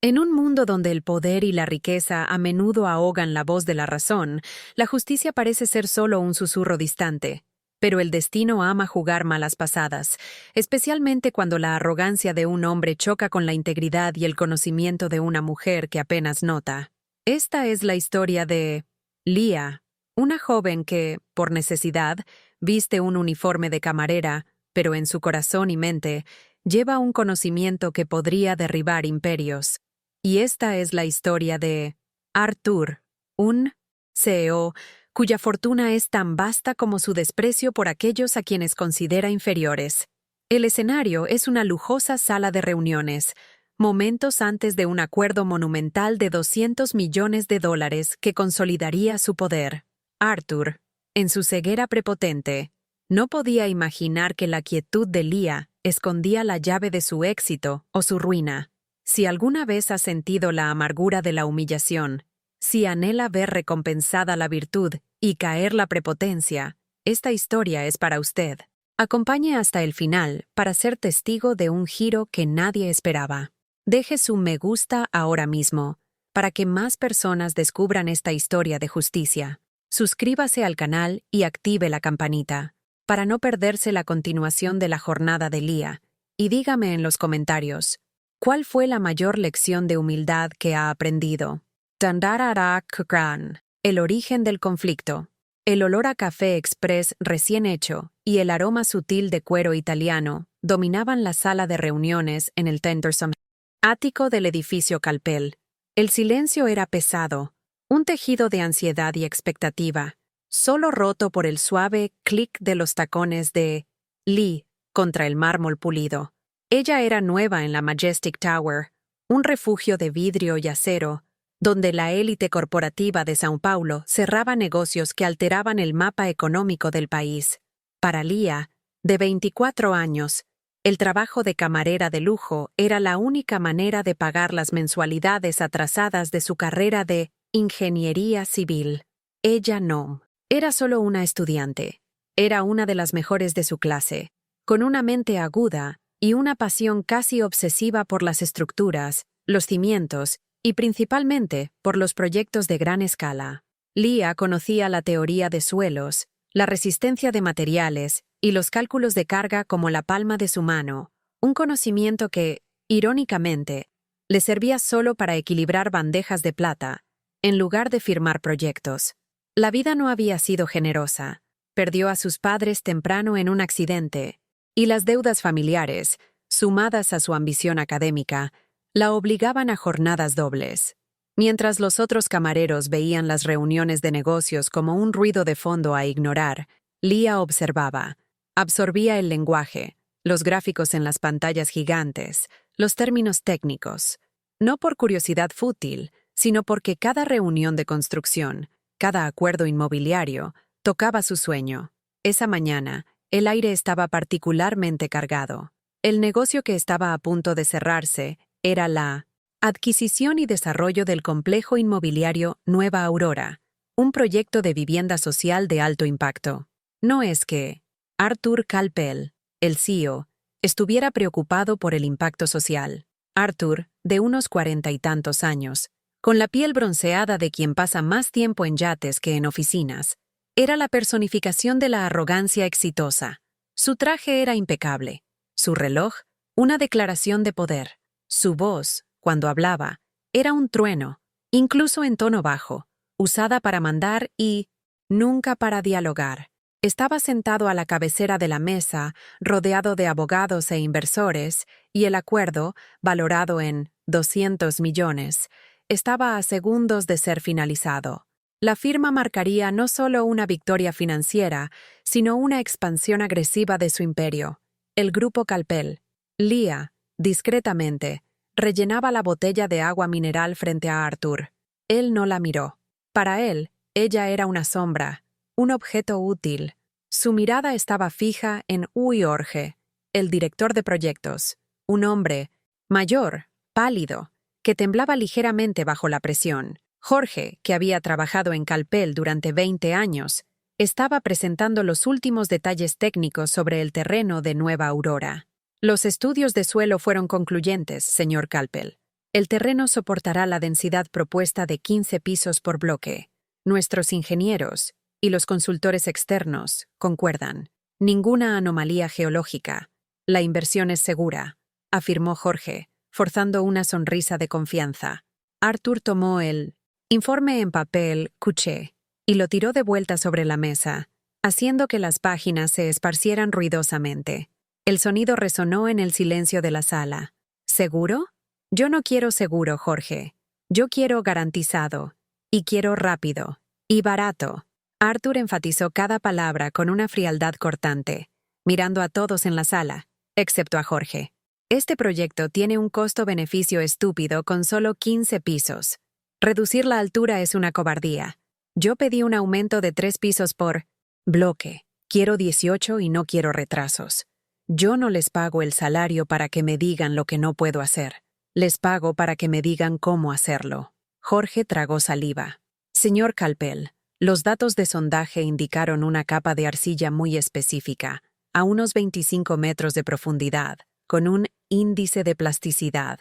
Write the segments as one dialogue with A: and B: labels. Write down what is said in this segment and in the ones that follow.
A: En un mundo donde el poder y la riqueza a menudo ahogan la voz de la razón, la justicia parece ser solo un susurro distante. Pero el destino ama jugar malas pasadas, especialmente cuando la arrogancia de un hombre choca con la integridad y el conocimiento de una mujer que apenas nota. Esta es la historia de Leah, una joven que, por necesidad, viste un uniforme de camarera, pero en su corazón y mente lleva un conocimiento que podría derribar imperios. Y esta es la historia de Arthur, un CEO cuya fortuna es tan vasta como su desprecio por aquellos a quienes considera inferiores. El escenario es una lujosa sala de reuniones, momentos antes de un acuerdo monumental de $200 millones que consolidaría su poder. Arthur, en su ceguera prepotente, no podía imaginar que la quietud de Leah escondía la llave de su éxito o su ruina. Si alguna vez ha sentido la amargura de la humillación, si anhela ver recompensada la virtud y caer la prepotencia, esta historia es para usted. Acompañe hasta el final para ser testigo de un giro que nadie esperaba. Deje su me gusta ahora mismo, para que más personas descubran esta historia de justicia. Suscríbase al canal y active la campanita, para no perderse la continuación de la jornada de Leah, y dígame en los comentarios, ¿cuál fue la mayor lección de humildad que ha aprendido? Tandarara-kran. El origen del conflicto. El olor a café express recién hecho y el aroma sutil de cuero italiano dominaban la sala de reuniones en el Tenterson ático del edificio Calpel. El silencio era pesado, un tejido de ansiedad y expectativa, solo roto por el suave clic de los tacones de Lee contra el mármol pulido. Ella era nueva en la Majestic Tower, un refugio de vidrio y acero, donde la élite corporativa de São Paulo cerraba negocios que alteraban el mapa económico del país. Para Leah, de 24 años, el trabajo de camarera de lujo era la única manera de pagar las mensualidades atrasadas de su carrera de ingeniería civil. Ella no. Era solo una estudiante. Era una de las mejores de su clase, con una mente aguda y una pasión casi obsesiva por las estructuras, los cimientos y principalmente por los proyectos de gran escala. Leah conocía la teoría de suelos, la resistencia de materiales y los cálculos de carga como la palma de su mano, un conocimiento que, irónicamente, le servía solo para equilibrar bandejas de plata, en lugar de firmar proyectos. La vida no había sido generosa. Perdió a sus padres temprano en un accidente, y las deudas familiares, sumadas a su ambición académica, la obligaban a jornadas dobles. Mientras los otros camareros veían las reuniones de negocios como un ruido de fondo a ignorar, Leah observaba, absorbía el lenguaje, los gráficos en las pantallas gigantes, los términos técnicos, no por curiosidad fútil, sino porque cada reunión de construcción, cada acuerdo inmobiliario, tocaba su sueño. Esa mañana, el aire estaba particularmente cargado. El negocio que estaba a punto de cerrarse era la adquisición y desarrollo del complejo inmobiliario Nueva Aurora, un proyecto de vivienda social de alto impacto. No es que Arthur Calpel, el CEO, estuviera preocupado por el impacto social. Arthur, de unos 40 y tantos años, con la piel bronceada de quien pasa más tiempo en yates que en oficinas, era la personificación de la arrogancia exitosa. Su traje era impecable, su reloj, una declaración de poder. Su voz, cuando hablaba, era un trueno, incluso en tono bajo, usada para mandar y nunca para dialogar. Estaba sentado a la cabecera de la mesa, rodeado de abogados e inversores, y el acuerdo, valorado en 200 millones, estaba a segundos de ser finalizado. La firma marcaría no solo una victoria financiera, sino una expansión agresiva de su imperio. El grupo Calpel. Leah, discretamente, rellenaba la botella de agua mineral frente a Arthur. Él no la miró. Para él, ella era una sombra, un objeto útil. Su mirada estaba fija en Jorge, el director de proyectos, un hombre, mayor, pálido, que temblaba ligeramente bajo la presión. Jorge, que había trabajado en Calpel durante 20 años, estaba presentando los últimos detalles técnicos sobre el terreno de Nueva Aurora. Los estudios de suelo fueron concluyentes, señor Calpel. El terreno soportará la densidad propuesta de 15 pisos por bloque. Nuestros ingenieros y los consultores externos concuerdan. Ninguna anomalía geológica. La inversión es segura, afirmó Jorge, forzando una sonrisa de confianza. Arthur tomó el informe en papel couché y lo tiró de vuelta sobre la mesa, haciendo que las páginas se esparcieran ruidosamente. El sonido resonó en el silencio de la sala. ¿Seguro? Yo no quiero seguro, Jorge. Yo quiero garantizado. Y quiero rápido. Y barato. Arthur enfatizó cada palabra con una frialdad cortante, mirando a todos en la sala, excepto a Jorge. Este proyecto tiene un costo-beneficio estúpido con solo 15 pisos. Reducir la altura es una cobardía. Yo pedí un aumento de 3 pisos por bloque. Quiero 18 y no quiero retrasos. Yo no les pago el salario para que me digan lo que no puedo hacer. Les pago para que me digan cómo hacerlo. Jorge tragó saliva. Señor Calpel, los datos de sondaje indicaron una capa de arcilla muy específica, a unos 25 metros de profundidad, con un índice de plasticidad.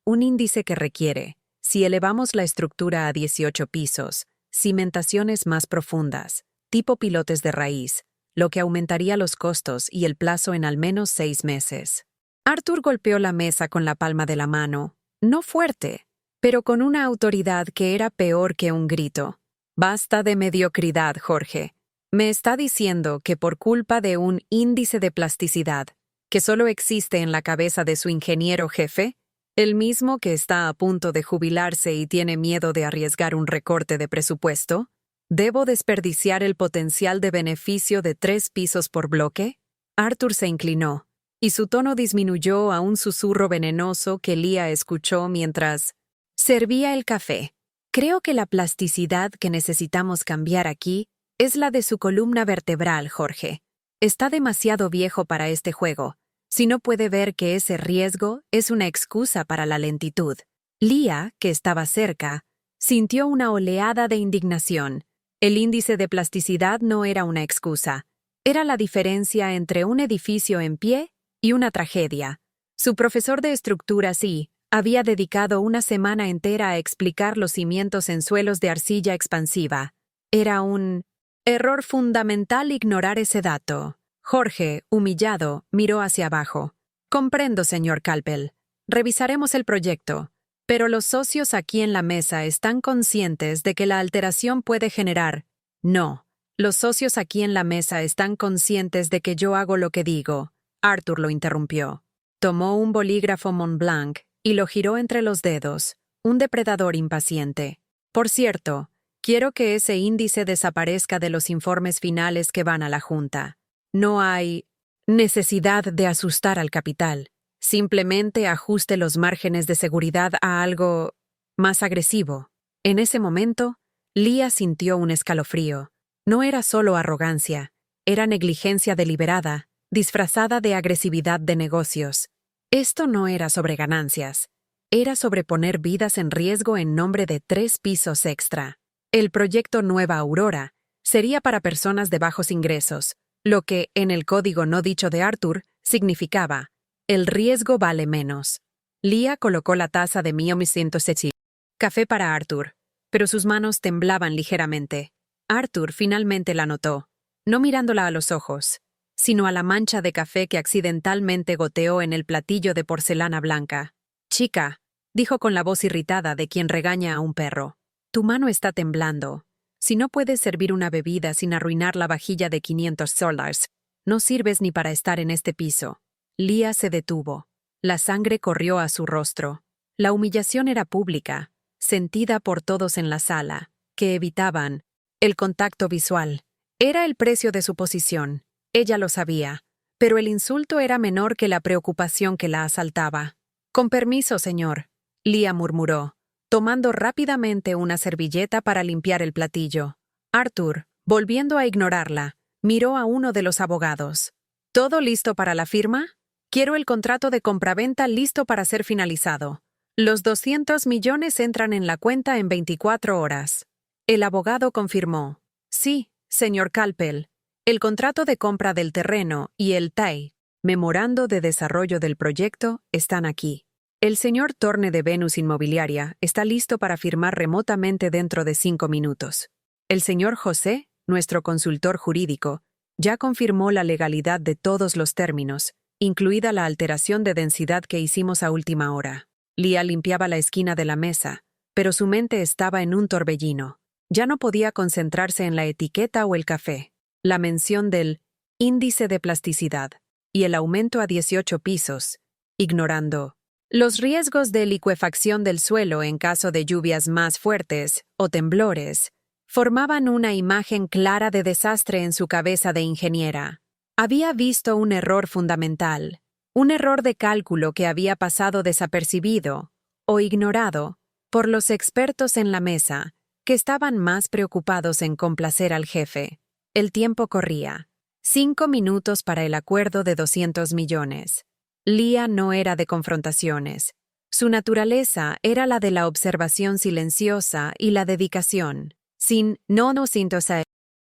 A: Un índice que requiere, si elevamos la estructura a 18 pisos, cimentaciones más profundas, tipo pilotes de raíz, lo que aumentaría los costos y el plazo en al menos 6 meses. Arthur golpeó la mesa con la palma de la mano, no fuerte, pero con una autoridad que era peor que un grito. Basta de mediocridad, Jorge. ¿Me está diciendo que por culpa de un índice de plasticidad, que solo existe en la cabeza de su ingeniero jefe, el mismo que está a punto de jubilarse y tiene miedo de arriesgar un recorte de presupuesto, debo desperdiciar el potencial de beneficio de 3 pisos por bloque? Arthur se inclinó, y su tono disminuyó a un susurro venenoso que Leah escuchó mientras servía el café. Creo que la plasticidad que necesitamos cambiar aquí es la de su columna vertebral, Jorge. Está demasiado viejo para este juego. Si no puede ver que ese riesgo es una excusa para la lentitud. Leah, que estaba cerca, sintió una oleada de indignación. El índice de plasticidad no era una excusa. Era la diferencia entre un edificio en pie y una tragedia. Su profesor de estructura sí había dedicado una semana entera a explicar los cimientos en suelos de arcilla expansiva. Era un error fundamental ignorar ese dato. Jorge, humillado, miró hacia abajo. Comprendo, señor Calpel. Revisaremos el proyecto. Pero los socios aquí en la mesa están conscientes de que la alteración puede generar. No. Los socios aquí en la mesa están conscientes de que yo hago lo que digo. Arthur lo interrumpió. Tomó un bolígrafo Montblanc y lo giró entre los dedos, un depredador impaciente. Por cierto, quiero que ese índice desaparezca de los informes finales que van a la Junta. No hay necesidad de asustar al capital. Simplemente ajuste los márgenes de seguridad a algo más agresivo. En ese momento, Leah sintió un escalofrío. No era solo arrogancia, era negligencia deliberada, disfrazada de agresividad de negocios. Esto no era sobre ganancias, era sobre poner vidas en riesgo en nombre de 3 pisos extra. El proyecto Nueva Aurora sería para personas de bajos ingresos, lo que, en el código no dicho de Arthur, significaba: el riesgo vale menos. Leah colocó la taza de Mio 107 café para Arthur, pero sus manos temblaban ligeramente. Arthur finalmente la notó, no mirándola a los ojos, sino a la mancha de café que accidentalmente goteó en el platillo de porcelana blanca. «Chica», dijo con la voz irritada de quien regaña a un perro, «tu mano está temblando. Si no puedes servir una bebida sin arruinar la vajilla de $500, no sirves ni para estar en este piso». Leah se detuvo. La sangre corrió a su rostro. La humillación era pública, sentida por todos en la sala, que evitaban el contacto visual. Era el precio de su posición. Ella lo sabía, pero el insulto era menor que la preocupación que la asaltaba. «Con permiso, señor», Leah murmuró, tomando rápidamente una servilleta para limpiar el platillo. Arthur, volviendo a ignorarla, miró a uno de los abogados. «¿Todo listo para la firma? Quiero el contrato de compraventa listo para ser finalizado. Los 200 millones entran en la cuenta en 24 horas». El abogado confirmó. «Sí, señor Calpel. El contrato de compra del terreno y el TAI, memorando de desarrollo del proyecto, están aquí». El señor Torne de Venus Inmobiliaria está listo para firmar remotamente dentro de 5 minutos. El señor José, nuestro consultor jurídico, ya confirmó la legalidad de todos los términos, incluida la alteración de densidad que hicimos a última hora. Lía limpiaba la esquina de la mesa, pero su mente estaba en un torbellino. Ya no podía concentrarse en la etiqueta o el café. La mención del índice de plasticidad y el aumento a 18 pisos, ignorando los riesgos de licuefacción del suelo en caso de lluvias más fuertes o temblores, formaban una imagen clara de desastre en su cabeza de ingeniera. Había visto un error fundamental, un error de cálculo que había pasado desapercibido o ignorado por los expertos en la mesa, que estaban más preocupados en complacer al jefe. El tiempo corría. 5 minutos para el acuerdo de 200 millones. Lía no era de confrontaciones. Su naturaleza era la de la observación silenciosa y la dedicación, sin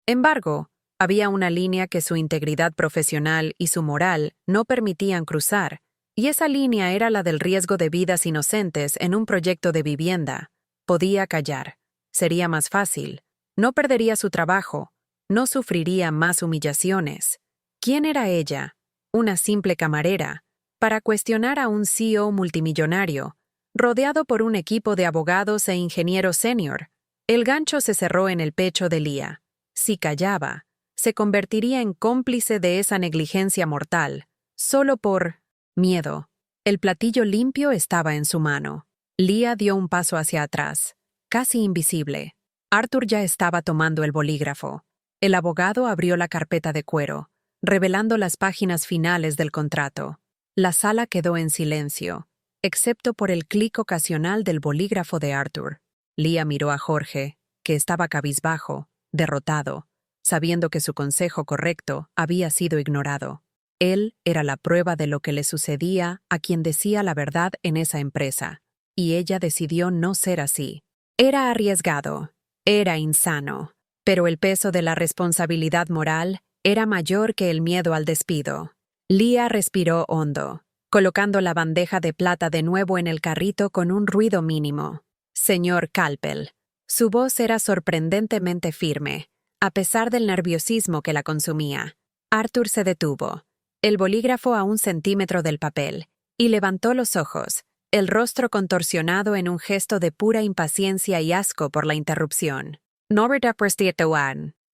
A: embargo, había una línea que su integridad profesional y su moral no permitían cruzar, y esa línea era la del riesgo de vidas inocentes en un proyecto de vivienda. Podía callar. Sería más fácil. No perdería su trabajo. No sufriría más humillaciones. ¿Quién era ella? Una simple camarera, para cuestionar a un CEO multimillonario, rodeado por un equipo de abogados e ingenieros senior. El gancho se cerró en el pecho de Lía. Si callaba, se convertiría en cómplice de esa negligencia mortal, solo por miedo. El platillo limpio estaba en su mano. Lía dio un paso hacia atrás, casi invisible. Arthur ya estaba tomando el bolígrafo. El abogado abrió la carpeta de cuero, revelando las páginas finales del contrato. La sala quedó en silencio, excepto por el clic ocasional del bolígrafo de Arthur. Lía miró a Jorge, que estaba cabizbajo, derrotado, sabiendo que su consejo correcto había sido ignorado. Él era la prueba de lo que le sucedía a quien decía la verdad en esa empresa, y ella decidió no ser así. Era arriesgado, era insano, pero el peso de la responsabilidad moral era mayor que el miedo al despido. Lía respiró hondo, colocando la bandeja de plata de nuevo en el carrito con un ruido mínimo. Señor Calpel. Su voz era sorprendentemente firme, a pesar del nerviosismo que la consumía. Arthur se detuvo, el bolígrafo a 1 centímetro del papel, y levantó los ojos, el rostro contorsionado en un gesto de pura impaciencia y asco por la interrupción.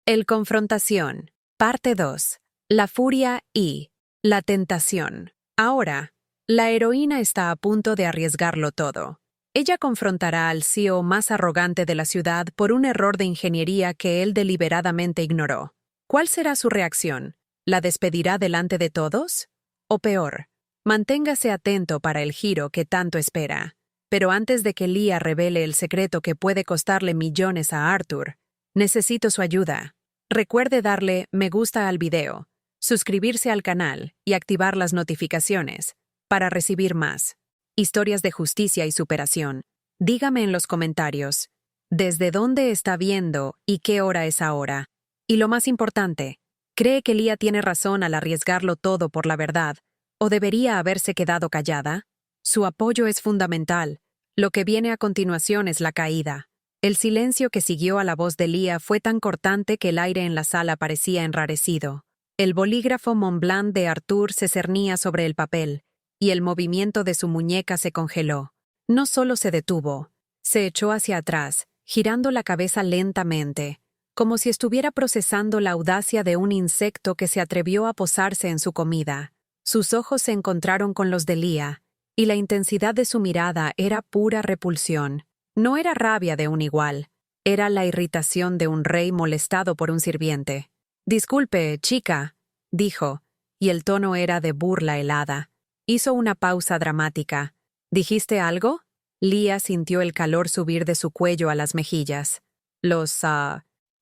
A: El confrontación. Parte 2. La furia y la tentación. Ahora, la heroína está a punto de arriesgarlo todo. Ella confrontará al CEO más arrogante de la ciudad por un error de ingeniería que él deliberadamente ignoró. ¿Cuál será su reacción? ¿La despedirá delante de todos? O peor, manténgase atento para el giro que tanto espera. Pero antes de que Lía revele el secreto que puede costarle millones a Arthur, necesito su ayuda. Recuerde darle me gusta al video, suscribirse al canal y activar las notificaciones para recibir más historias de justicia y superación. Dígame en los comentarios desde dónde está viendo y qué hora es ahora. Y lo más importante, ¿cree que Lía tiene razón al arriesgarlo todo por la verdad o debería haberse quedado callada? Su apoyo es fundamental. Lo que viene a continuación es la caída. El silencio que siguió a la voz de Lía fue tan cortante que el aire en la sala parecía enrarecido. El bolígrafo Montblanc de Arthur se cernía sobre el papel, y el movimiento de su muñeca se congeló. No solo se detuvo, se echó hacia atrás, girando la cabeza lentamente, como si estuviera procesando la audacia de un insecto que se atrevió a posarse en su comida. Sus ojos se encontraron con los de Lía, y la intensidad de su mirada era pura repulsión. No era rabia de un igual, era la irritación de un rey molestado por un sirviente. «Disculpe, chica», dijo, y el tono era de burla helada. Hizo una pausa dramática. ¿Dijiste algo? Lía sintió el calor subir de su cuello a las mejillas. Los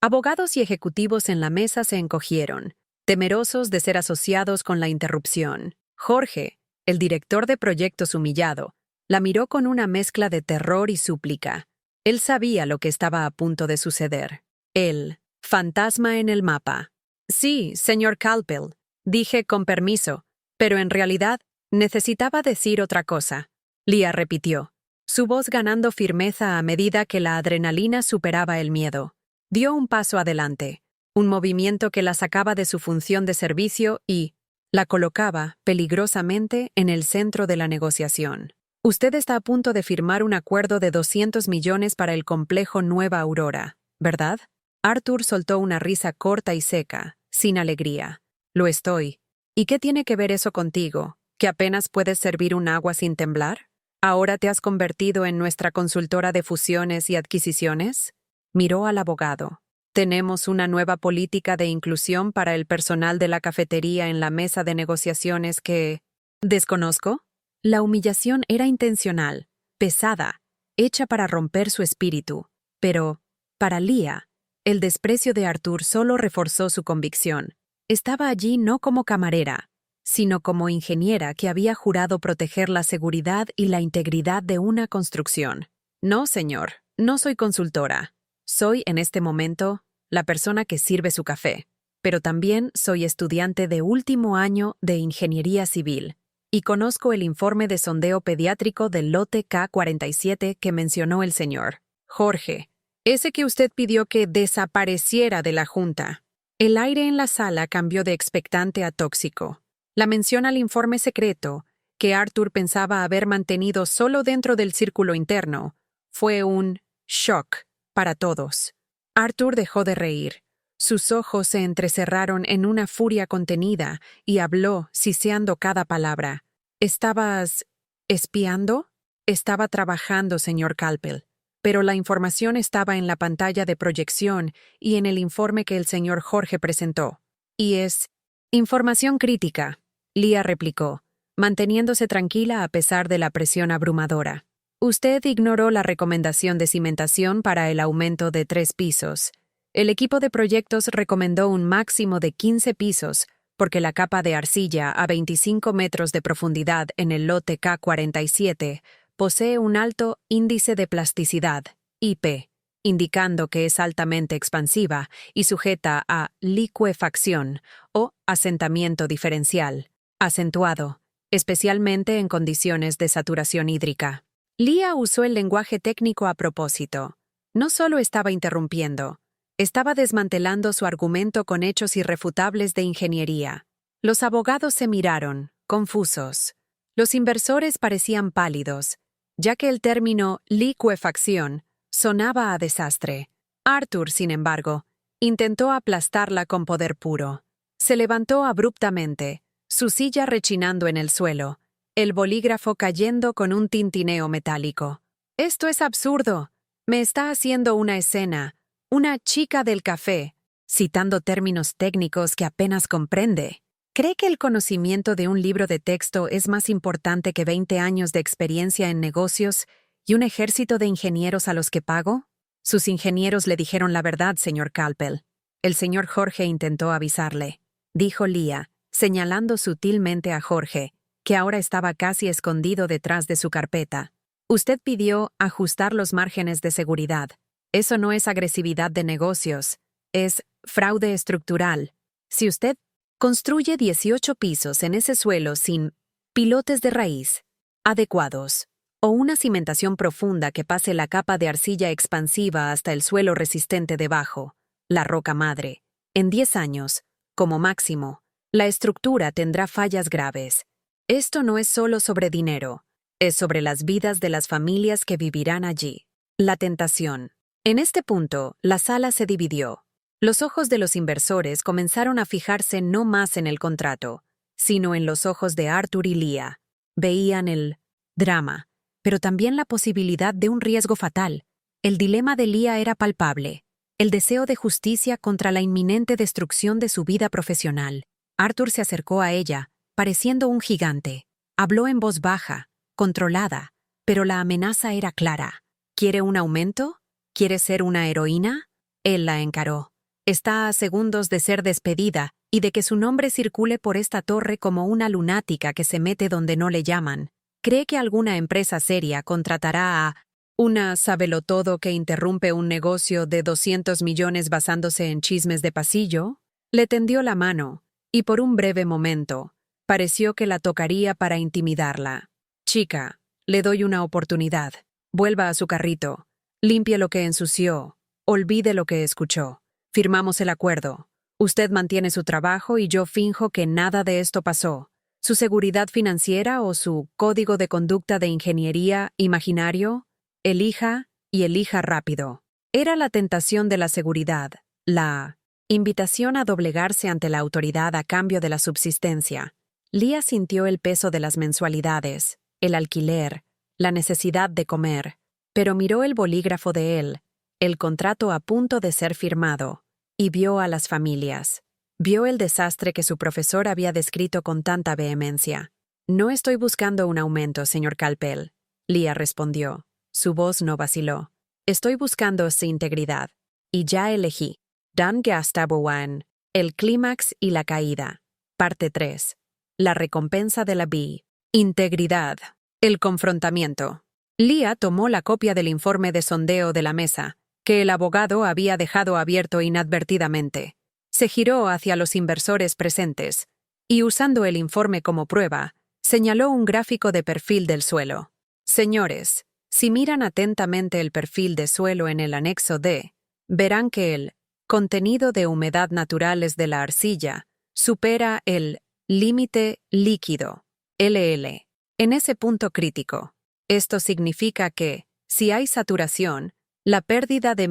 A: abogados y ejecutivos en la mesa se encogieron, temerosos de ser asociados con la interrupción. Jorge, el director de proyectos humillado, la miró con una mezcla de terror y súplica. Él sabía lo que estaba a punto de suceder. El fantasma en el mapa. Sí, señor Calpel, dije con permiso, pero en realidad necesitaba decir otra cosa. Leah repitió, su voz ganando firmeza a medida que la adrenalina superaba el miedo. Dio un paso adelante, un movimiento que la sacaba de su función de servicio y la colocaba, peligrosamente, en el centro de la negociación. Usted está a punto de firmar un acuerdo de 200 millones para el complejo Nueva Aurora, ¿verdad? Arthur soltó una risa corta y seca, sin alegría. Lo estoy. ¿Y qué tiene que ver eso contigo? ¿Que apenas puedes servir un agua sin temblar? ¿Ahora te has convertido en nuestra consultora de fusiones y adquisiciones? Miró al abogado. Tenemos una nueva política de inclusión para el personal de la cafetería en la mesa de negociaciones que... ¿Desconozco? La humillación era intencional, pesada, hecha para romper su espíritu. Pero, para Leah, el desprecio de Arthur solo reforzó su convicción. Estaba allí no como camarera, sino como ingeniera que había jurado proteger la seguridad y la integridad de una construcción. No, señor, no soy consultora. Soy, en este momento, la persona que sirve su café, pero también soy estudiante de último año de Ingeniería Civil, y conozco el informe de sondeo pediátrico del lote K47 que mencionó el señor Jorge, ese que usted pidió que desapareciera de la junta. El aire en la sala cambió de expectante a tóxico. La mención al informe secreto, que Arthur pensaba haber mantenido solo dentro del círculo interno, fue un shock para todos. Arthur dejó de reír. Sus ojos se entrecerraron en una furia contenida y habló, siseando cada palabra. ¿Estabas espiando? Estaba trabajando, señor Calpel, pero la información estaba en la pantalla de proyección y en el informe que el señor Jorge presentó. Y es información crítica, Leah replicó, manteniéndose tranquila a pesar de la presión abrumadora. Usted ignoró la recomendación de cimentación para el aumento de 3 pisos. El equipo de proyectos recomendó un máximo de 15 pisos porque la capa de arcilla a 25 metros de profundidad en el lote K47 posee un alto índice de plasticidad, IP, indicando que es altamente expansiva y sujeta a licuefacción o asentamiento diferencial, acentuado, especialmente en condiciones de saturación hídrica. Leah usó el lenguaje técnico a propósito. No solo estaba interrumpiendo, estaba desmantelando su argumento con hechos irrefutables de ingeniería. Los abogados se miraron, confusos. Los inversores parecían pálidos, ya que el término licuefacción sonaba a desastre. Arthur, sin embargo, intentó aplastarla con poder puro. Se levantó abruptamente, su silla rechinando en el suelo, el bolígrafo cayendo con un tintineo metálico. «Esto es absurdo. Me está haciendo una escena. Una chica del café», citando términos técnicos que apenas comprende. ¿Cree que el conocimiento de un libro de texto es más importante que 20 años de experiencia en negocios y un ejército de ingenieros a los que pago? Sus ingenieros le dijeron la verdad, señor Calpel. El señor Jorge intentó avisarle, dijo Leah, señalando sutilmente a Jorge, que ahora estaba casi escondido detrás de su carpeta. Usted pidió ajustar los márgenes de seguridad. Eso no es agresividad de negocios, es fraude estructural. Si usted construye 18 pisos en ese suelo sin pilotes de raíz adecuados o una cimentación profunda que pase la capa de arcilla expansiva hasta el suelo resistente debajo, la roca madre, en 10 años, como máximo, la estructura tendrá fallas graves. Esto no es solo sobre dinero, es sobre las vidas de las familias que vivirán allí. La tentación. En este punto, la sala se dividió. Los ojos de los inversores comenzaron a fijarse no más en el contrato, sino en los ojos de Arthur y Leah. Veían el drama, pero también la posibilidad de un riesgo fatal. El dilema de Leah era palpable, el deseo de justicia contra la inminente destrucción de su vida profesional. Arthur se acercó a ella, pareciendo un gigante. Habló en voz baja, controlada, pero la amenaza era clara. ¿Quiere un aumento? ¿Quiere ser una heroína? Él la encaró. Está a segundos de ser despedida y de que su nombre circule por esta torre como una lunática que se mete donde no le llaman. ¿Cree que alguna empresa seria contratará a una sabelotodo que interrumpe un negocio de 200 millones basándose en chismes de pasillo? Le tendió la mano, y por un breve momento, pareció que la tocaría para intimidarla. Chica, Le doy una oportunidad. Vuelva a su carrito. Limpie lo que ensució. Olvide lo que escuchó. Firmamos el acuerdo. Usted mantiene su trabajo y yo finjo que nada de esto pasó. Su seguridad financiera o su código de conducta de ingeniería imaginario, elija y elija rápido. Era la tentación de la seguridad, la invitación a doblegarse ante la autoridad a cambio de la subsistencia. Leah sintió el peso de las mensualidades, el alquiler, la necesidad de comer, pero miró el bolígrafo de él, el contrato a punto de ser firmado, y vio a las familias. Vio el desastre que su profesor había descrito con tanta vehemencia. No estoy buscando un aumento, señor Calpel, Leah respondió. Su voz no vaciló. Estoy buscando su integridad. Y ya elegí. Dan Gastabowan, el clímax y la caída. Parte 3. La recompensa de la B. Integridad. El confrontamiento. Leah tomó la copia del informe de sondeo de la mesa, que el abogado había dejado abierto inadvertidamente. Se giró hacia los inversores presentes y, usando el informe como prueba, señaló un gráfico de perfil del suelo. Señores, si miran atentamente el perfil de suelo en el anexo D, verán que el contenido de humedad naturales de la arcilla supera el límite líquido, LL, en ese punto crítico. Esto significa que, si hay saturación, la pérdida de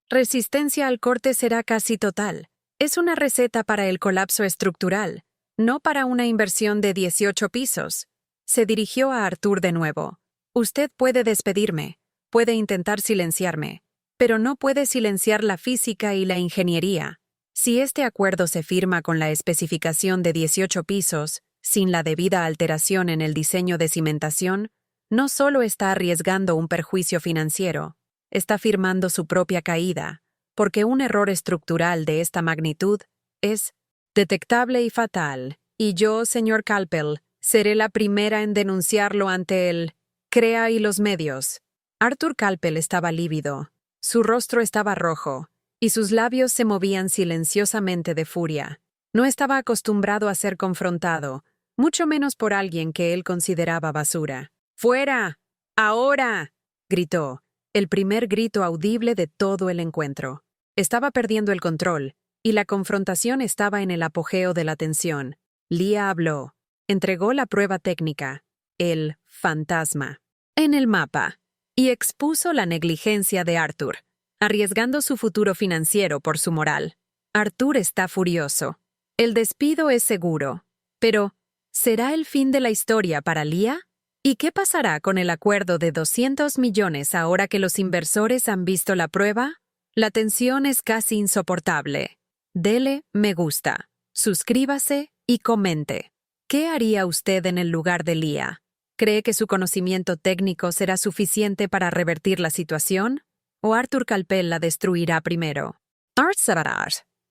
A: resistencia al corte será casi total. Es una receta para el colapso estructural, no para una inversión de 18 pisos. Se dirigió a Arthur de nuevo. Usted puede despedirme, puede intentar silenciarme, pero no puede silenciar la física y la ingeniería. Si este acuerdo se firma con la especificación de 18 pisos, sin la debida alteración en el diseño de cimentación, no solo está arriesgando un perjuicio financiero, está firmando su propia caída, porque un error estructural de esta magnitud es detectable y fatal, y yo, señor Calpel, seré la primera en denunciarlo ante el CREA y los medios. Arthur Calpel estaba lívido, su rostro estaba rojo, y sus labios se movían silenciosamente de furia. No estaba acostumbrado a ser confrontado, mucho menos por alguien que él consideraba basura. ¡Fuera! ¡Ahora!, gritó, el primer grito audible de todo el encuentro. Estaba perdiendo el control, y la confrontación estaba en el apogeo de la tensión. Leah habló. Entregó la prueba técnica, el fantasma, en el mapa, y expuso la negligencia de Arthur, arriesgando su futuro financiero por su moral. Arthur está furioso. El despido es seguro, pero ¿será el fin de la historia para Leah? ¿Y qué pasará con el acuerdo de 200 millones ahora que los inversores han visto la prueba? La tensión es casi insoportable. Dele me gusta, suscríbase y comente. ¿Qué haría usted en el lugar de Leah? ¿Cree que su conocimiento técnico será suficiente para revertir la situación? ¿O Arthur Calpel la destruirá primero?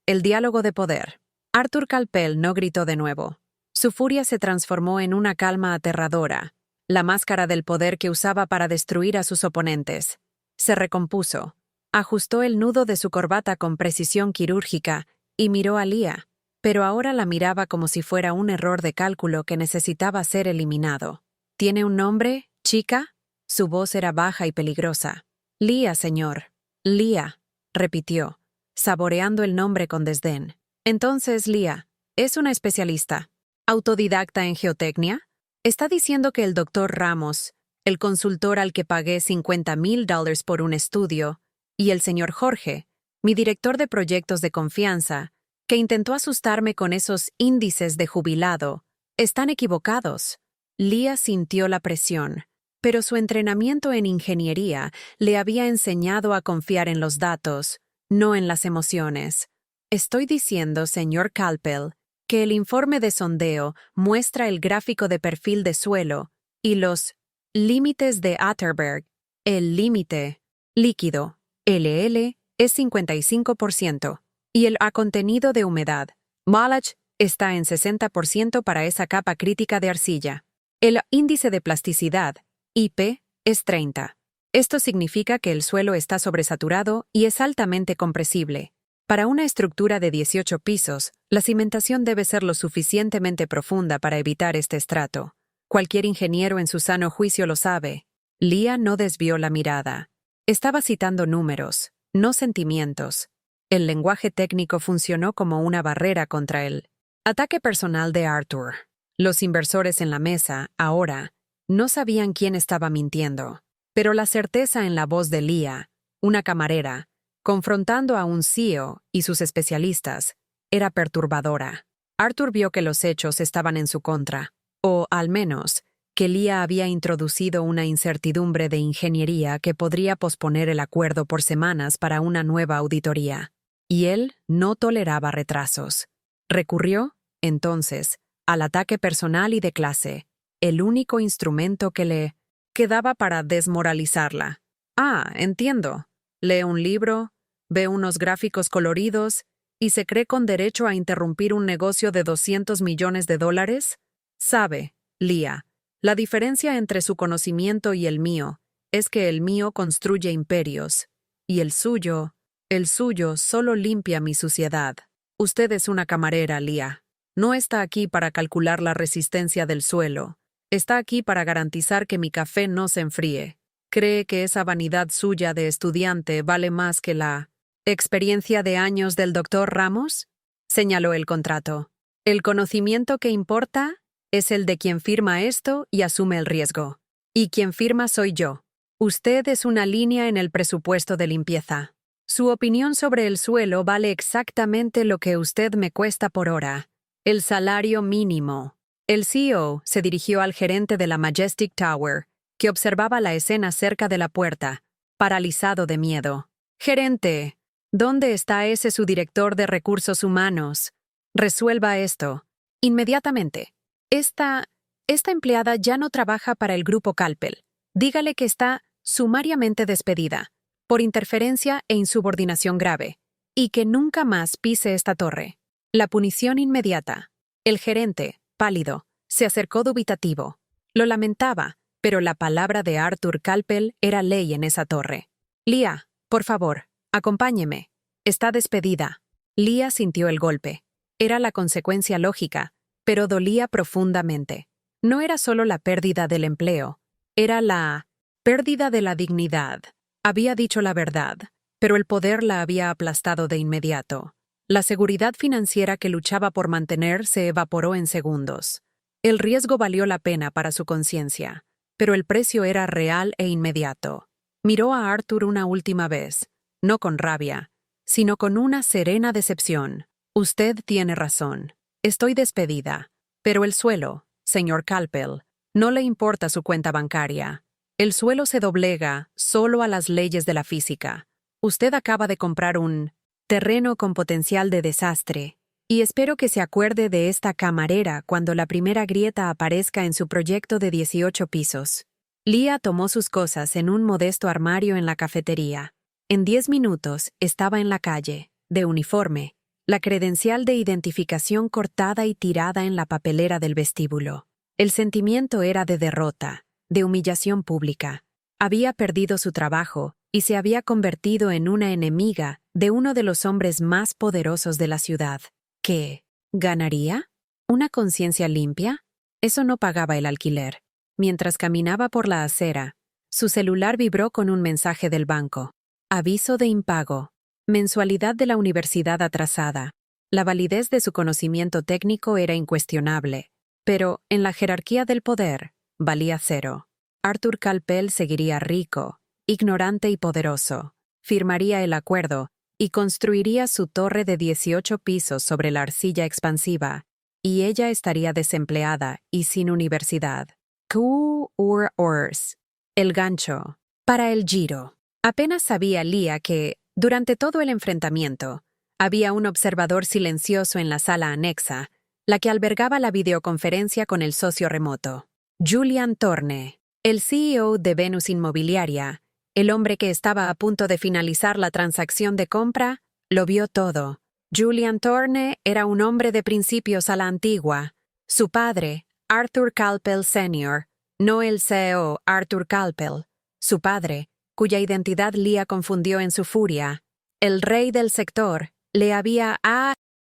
A: El diálogo de poder. Arthur Calpel no gritó de nuevo. Su furia se transformó en una calma aterradora, la máscara del poder que usaba para destruir a sus oponentes. Se recompuso, ajustó el nudo de su corbata con precisión quirúrgica y miró a Leah, pero ahora la miraba como si fuera un error de cálculo que necesitaba ser eliminado. ¿Tiene un nombre, chica? Su voz era baja y peligrosa. Leah, señor. Leah, repitió, saboreando el nombre con desdén. Entonces, Leah, ¿es una especialista? ¿Autodidacta en geotecnia? ¿Está diciendo que el doctor Ramos, el consultor al que pagué $50,000 por un estudio, y el señor Jorge, mi director de proyectos de confianza, que intentó asustarme con esos índices de jubilado, están equivocados? Leah sintió la presión, pero su entrenamiento en ingeniería le había enseñado a confiar en los datos, no en las emociones. Estoy diciendo, señor Calpel, que el informe de sondeo muestra el gráfico de perfil de suelo y los límites de Atterberg. El límite líquido, LL, es 55%, y el contenido de humedad, MALACH, está en 60% para esa capa crítica de arcilla. El índice de plasticidad, IP, es 30. Esto significa que el suelo está sobresaturado y es altamente compresible. Para una estructura de 18 pisos, la cimentación debe ser lo suficientemente profunda para evitar este estrato. Cualquier ingeniero en su sano juicio lo sabe. Leah no desvió la mirada. Estaba citando números, no sentimientos. El lenguaje técnico funcionó como una barrera contra el ataque personal de Arthur. Los inversores en la mesa, ahora, no sabían quién estaba mintiendo, pero la certeza en la voz de Leah, una camarera, confrontando a un CEO y sus especialistas, era perturbadora. Arthur vio que los hechos estaban en su contra, o, al menos, que Leah había introducido una incertidumbre de ingeniería que podría posponer el acuerdo por semanas para una nueva auditoría. Y él no toleraba retrasos. Recurrió, entonces, al ataque personal y de clase, el único instrumento que le quedaba para desmoralizarla. Ah, entiendo. Lee un libro, ve unos gráficos coloridos y se cree con derecho a interrumpir un negocio de $200 millones. Sabe, Leah, la diferencia entre su conocimiento y el mío es que el mío construye imperios, y el suyo solo limpia mi suciedad. Usted es una camarera, Leah. No está aquí para calcular la resistencia del suelo. Está aquí para garantizar que mi café no se enfríe. ¿Cree que esa vanidad suya de estudiante vale más que la experiencia de años del doctor Ramos? Señaló el contrato. El conocimiento que importa es el de quien firma esto y asume el riesgo. Y quien firma soy yo. Usted es una línea en el presupuesto de limpieza. Su opinión sobre el suelo vale exactamente lo que usted me cuesta por hora. El salario mínimo. El CEO se dirigió al gerente de la Majestic Tower, que observaba la escena cerca de la puerta, paralizado de miedo. Gerente, ¿dónde está ese su director de recursos humanos? Resuelva esto. Inmediatamente. Esta empleada ya no trabaja para el grupo Calpel. Dígale que está sumariamente despedida, por interferencia e insubordinación grave, y que nunca más pise esta torre. La punición inmediata. El gerente, pálido, se acercó dubitativo. Lo lamentaba, pero la palabra de Arthur Calpel era ley en esa torre. Leah, por favor, acompáñeme. Está despedida. Leah sintió el golpe. Era la consecuencia lógica, pero dolía profundamente. No era solo la pérdida del empleo, era la pérdida de la dignidad. Había dicho la verdad, pero el poder la había aplastado de inmediato. La seguridad financiera que luchaba por mantener se evaporó en segundos. El riesgo valió la pena para su conciencia, pero el precio era real e inmediato. Miró a Arthur una última vez, no con rabia, sino con una serena decepción. Usted tiene razón. Estoy despedida. Pero el suelo, señor Calpel, no le importa su cuenta bancaria. El suelo se doblega solo a las leyes de la física. Usted acaba de comprar un terreno con potencial de desastre, y espero que se acuerde de esta camarera cuando la primera grieta aparezca en su proyecto de 18 pisos. Leah tomó sus cosas en un modesto armario en la cafetería. En 10 minutos estaba en la calle, de uniforme, la credencial de identificación cortada y tirada en la papelera del vestíbulo. El sentimiento era de derrota, de humillación pública. Había perdido su trabajo y se había convertido en una enemiga de uno de los hombres más poderosos de la ciudad. ¿Qué? ¿Ganaría? ¿Una conciencia limpia? Eso no pagaba el alquiler. Mientras caminaba por la acera, su celular vibró con un mensaje del banco. Aviso de impago. Mensualidad de la universidad atrasada. La validez de su conocimiento técnico era incuestionable, pero, en la jerarquía del poder, valía cero. Arthur Calpel seguiría rico, ignorante y poderoso. Firmaría el acuerdo y construiría su torre de 18 pisos sobre la arcilla expansiva, y ella estaría desempleada y sin universidad. Urs. El gancho. Para el giro. Apenas sabía Leah que, durante todo el enfrentamiento, había un observador silencioso en la sala anexa, la que albergaba la videoconferencia con el socio remoto. Julian Thorne, el CEO de Venus Inmobiliaria, el hombre que estaba a punto de finalizar la transacción de compra, lo vio todo. Julian Thorne era un hombre de principios a la antigua. Su padre, Arthur Calpel Sr., no el CEO Arthur Calpel, su padre, cuya identidad Leah confundió en su furia. El rey del sector le había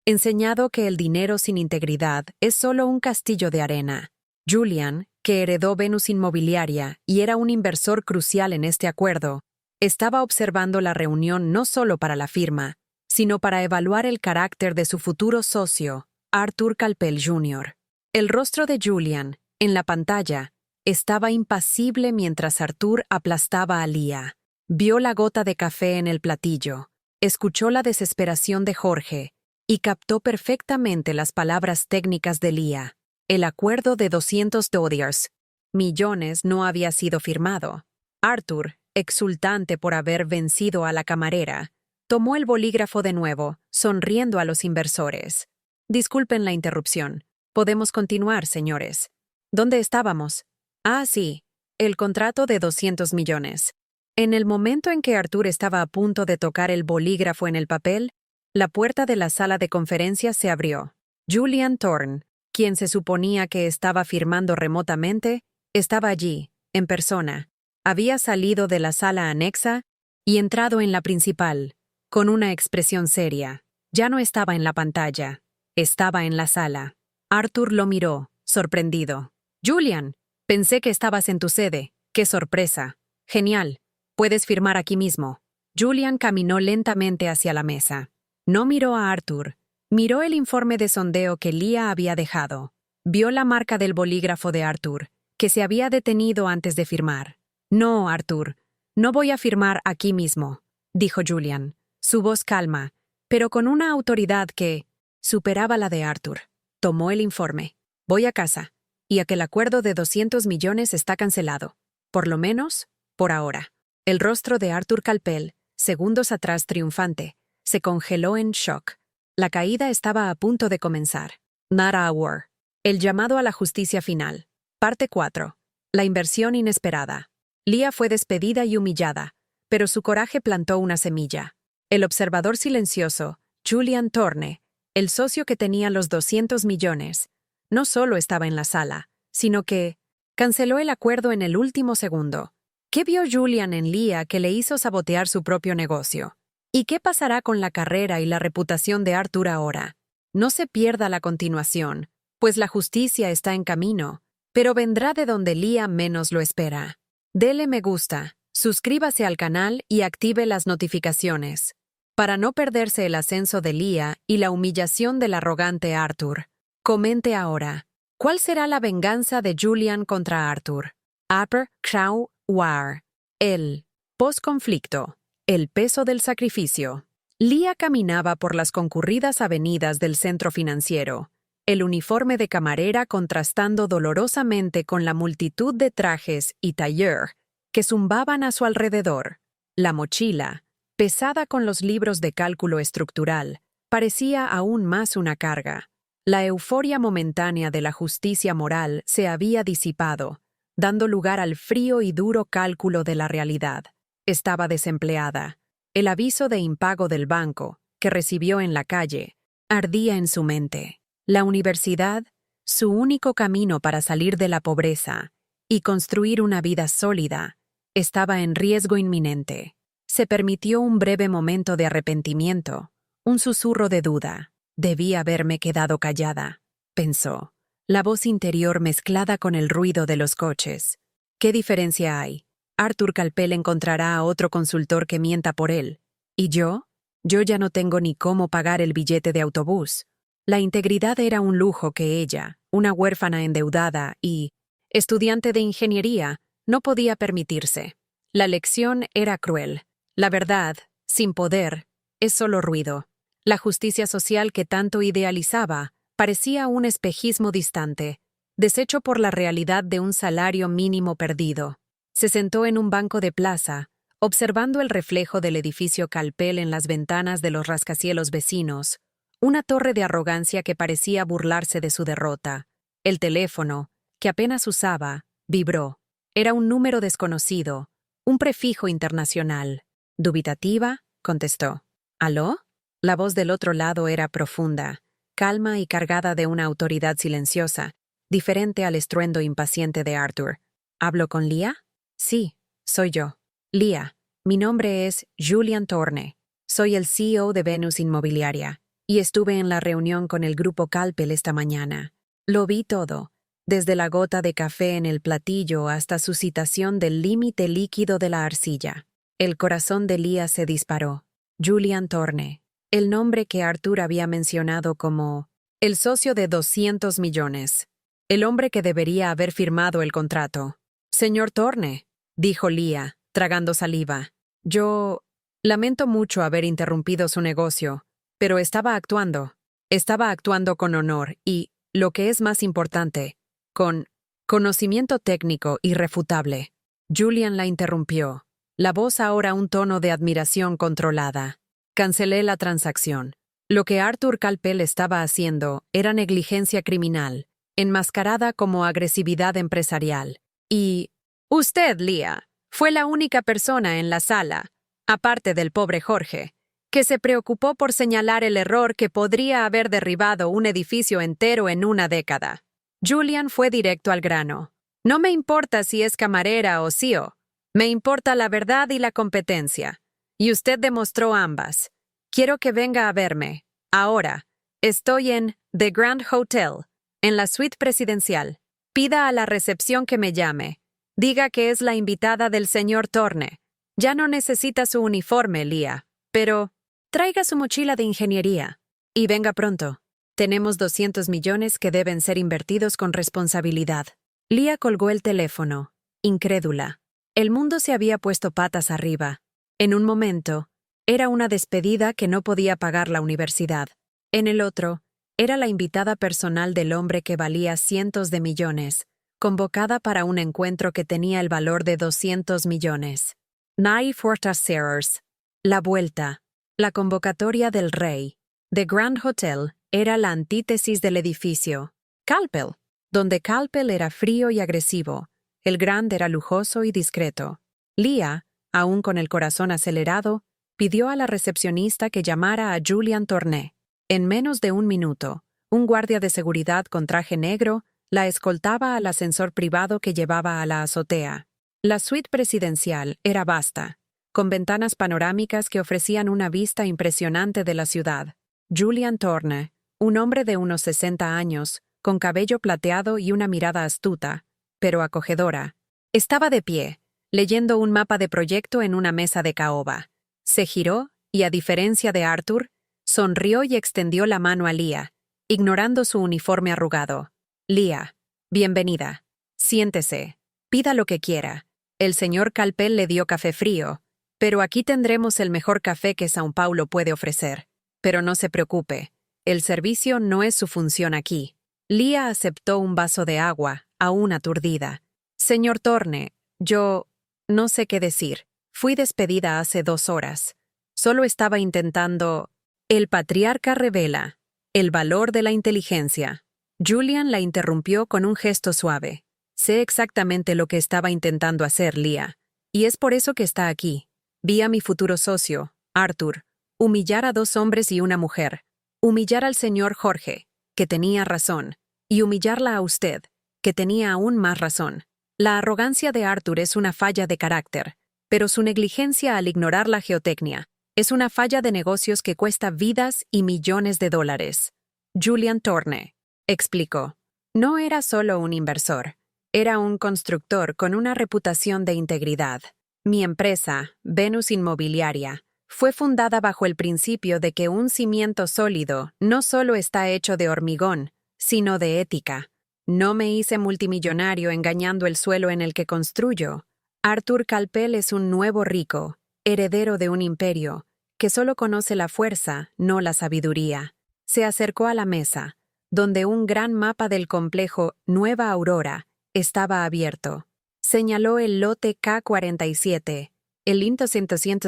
A: enseñado que el dinero sin integridad es solo un castillo de arena. Julian, que heredó Venus Inmobiliaria y era un inversor crucial en este acuerdo, estaba observando la reunión no solo para la firma, sino para evaluar el carácter de su futuro socio, Arthur Calpel Jr. El rostro de Julian, en la pantalla, estaba impasible mientras Arthur aplastaba a Leah. Vio la gota de café en el platillo, escuchó la desesperación de Jorge y captó perfectamente las palabras técnicas de Leah. El acuerdo de $200 millones no había sido firmado. Arthur, exultante por haber vencido a la camarera, tomó el bolígrafo de nuevo, sonriendo a los inversores. Disculpen la interrupción. Podemos continuar, señores. ¿Dónde estábamos? Ah, sí, el contrato de 200 millones. En el momento en que Arthur estaba a punto de tocar el bolígrafo en el papel, la puerta de la sala de conferencias se abrió. Julian Thorne, quien se suponía que estaba firmando remotamente, estaba allí, en persona. Había salido de la sala anexa y entrado en la principal, con una expresión seria. Ya no estaba en la pantalla, estaba en la sala. Arthur lo miró, sorprendido. «Julian, pensé que estabas en tu sede. ¡Qué sorpresa! Genial. Puedes firmar aquí mismo». Julian caminó lentamente hacia la mesa. No miró a Arthur. Miró el informe de sondeo que Leah había dejado. Vio la marca del bolígrafo de Arthur, que se había detenido antes de firmar. «No, Arthur, no voy a firmar aquí mismo», dijo Julian, su voz calma, pero con una autoridad que superaba la de Arthur. Tomó el informe. «Voy a casa, y aquel acuerdo de 200 millones está cancelado. Por lo menos, por ahora». El rostro de Arthur Calpel, segundos atrás triunfante, se congeló en shock. La caída estaba a punto de comenzar. Not a war. El llamado a la justicia final. Parte 4. La inversión inesperada. Leah fue despedida y humillada, pero su coraje plantó una semilla. El observador silencioso, Julian Thorne, el socio que tenía los 200 millones, no solo estaba en la sala, sino que canceló el acuerdo en el último segundo. ¿Qué vio Julian en Leah que le hizo sabotear su propio negocio? ¿Y qué pasará con la carrera y la reputación de Arthur ahora? No se pierda la continuación, pues la justicia está en camino, pero vendrá de donde Leah menos lo espera. Dele me gusta, suscríbase al canal y active las notificaciones, para no perderse el ascenso de Leah y la humillación del arrogante Arthur. Comente ahora, ¿cuál será la venganza de Julian contra Arthur? Upper Crow War. El post-conflicto. El peso del sacrificio. Leah caminaba por las concurridas avenidas del centro financiero, el uniforme de camarera contrastando dolorosamente con la multitud de trajes y tailleur que zumbaban a su alrededor. La mochila, pesada con los libros de cálculo estructural, parecía aún más una carga. La euforia momentánea de la justicia moral se había disipado, dando lugar al frío y duro cálculo de la realidad. Estaba desempleada. El aviso de impago del banco, que recibió en la calle, ardía en su mente. La universidad, su único camino para salir de la pobreza y construir una vida sólida, estaba en riesgo inminente. Se permitió un breve momento de arrepentimiento, un susurro de duda. «Debí haberme quedado callada», pensó, la voz interior mezclada con el ruido de los coches. ¿Qué diferencia hay? Arthur Calpel encontrará a otro consultor que mienta por él. ¿Y yo? Yo ya no tengo ni cómo pagar el billete de autobús. La integridad era un lujo que ella, una huérfana endeudada y estudiante de ingeniería, no podía permitirse. La lección era cruel. La verdad, sin poder, es solo ruido. La justicia social que tanto idealizaba parecía un espejismo distante, deshecho por la realidad de un salario mínimo perdido. Se sentó en un banco de plaza, observando el reflejo del edificio Calpel en las ventanas de los rascacielos vecinos, una torre de arrogancia que parecía burlarse de su derrota. El teléfono, que apenas usaba, vibró. Era un número desconocido, un prefijo internacional. Dubitativa, contestó. ¿Aló? La voz del otro lado era profunda, calma y cargada de una autoridad silenciosa, diferente al estruendo impaciente de Arthur. ¿Hablo con Leah? Sí, soy yo. Leah, mi nombre es Julian Thorne. Soy el CEO de Venus Inmobiliaria, y estuve en la reunión con el grupo Calpel esta mañana. Lo vi todo. desde la gota de café en el platillo hasta su citación del límite líquido de la arcilla. El corazón de Leah se disparó. Julian Thorne, el nombre que Arthur había mencionado como el socio de 200 millones, el hombre que debería haber firmado el contrato. Señor Thorne, dijo Leah, tragando saliva. Yo lamento mucho haber interrumpido su negocio, pero estaba actuando. Estaba actuando con honor y, lo que es más importante, con conocimiento técnico irrefutable. Julian la interrumpió, la voz ahora un tono de admiración controlada. Cancelé la transacción. Lo que Arthur Calpel estaba haciendo era negligencia criminal, enmascarada como agresividad empresarial. Y usted, Leah, fue la única persona en la sala, aparte del pobre Jorge, que se preocupó por señalar el error que podría haber derribado un edificio entero en una década. Julian fue directo al grano. No me importa si es camarera o CEO. Me importa la verdad y la competencia. Y usted demostró ambas. Quiero que venga a verme. Ahora. Estoy en The Grand Hotel, en la suite presidencial. Pida a la recepción que me llame. Diga que es la invitada del señor Thorne. Ya no necesita su uniforme, Leah. Pero traiga su mochila de ingeniería. Y venga pronto. Tenemos 200 millones que deben ser invertidos con responsabilidad. Leah colgó el teléfono, incrédula. El mundo se había puesto patas arriba. En un momento, era una despedida que no podía pagar la universidad. En el otro, era la invitada personal del hombre que valía cientos de millones, convocada para un encuentro que tenía el valor de 200 millones. Nye Fortasserers. La vuelta. La convocatoria del rey. The Grand Hotel era la antítesis del edificio. Calpel, donde Calpel era frío y agresivo. El Grand era lujoso y discreto. Leah, aún con el corazón acelerado, pidió a la recepcionista que llamara a Julian Thorne. En menos de un minuto, un guardia de seguridad con traje negro la escoltaba al ascensor privado que llevaba a la azotea. La suite presidencial era vasta, con ventanas panorámicas que ofrecían una vista impresionante de la ciudad. Julian Thorne, un hombre de unos 60 años, con cabello plateado y una mirada astuta, pero acogedora, estaba de pie, leyendo un mapa de proyecto en una mesa de caoba. Se giró y, a diferencia de Arthur, sonrió y extendió la mano a Leah, ignorando su uniforme arrugado. Leah, bienvenida. Siéntese. Pida lo que quiera. El señor Calpel le dio café frío, pero aquí tendremos el mejor café que São Paulo puede ofrecer. Pero no se preocupe, el servicio no es su función aquí. Leah aceptó un vaso de agua, aún aturdida. Señor Thorne, yo no sé qué decir. Fui despedida hace 2 horas. Solo estaba intentando. El patriarca revela el valor de la inteligencia. Julian la interrumpió con un gesto suave. Sé exactamente lo que estaba intentando hacer, Leah. Y es por eso que está aquí. Vi a mi futuro socio, Arthur, humillar a 2 hombres y una mujer. Humillar al señor Jorge, que tenía razón, y humillarla a usted, que tenía aún más razón. La arrogancia de Arthur es una falla de carácter, pero su negligencia al ignorar la geotecnia es una falla de negocios que cuesta vidas y millones de dólares. Julian Thorne explicó. No era solo un inversor, era un constructor con una reputación de integridad. Mi empresa, Venus Inmobiliaria, fue fundada bajo el principio de que un cimiento sólido no solo está hecho de hormigón, sino de ética. No me hice multimillonario engañando el suelo en el que construyo. Arthur Calpel es un nuevo rico, heredero de un imperio, que solo conoce la fuerza, no la sabiduría. Se acercó a la mesa, donde un gran mapa del complejo Nueva Aurora estaba abierto. Señaló el lote K47, el INTO 100,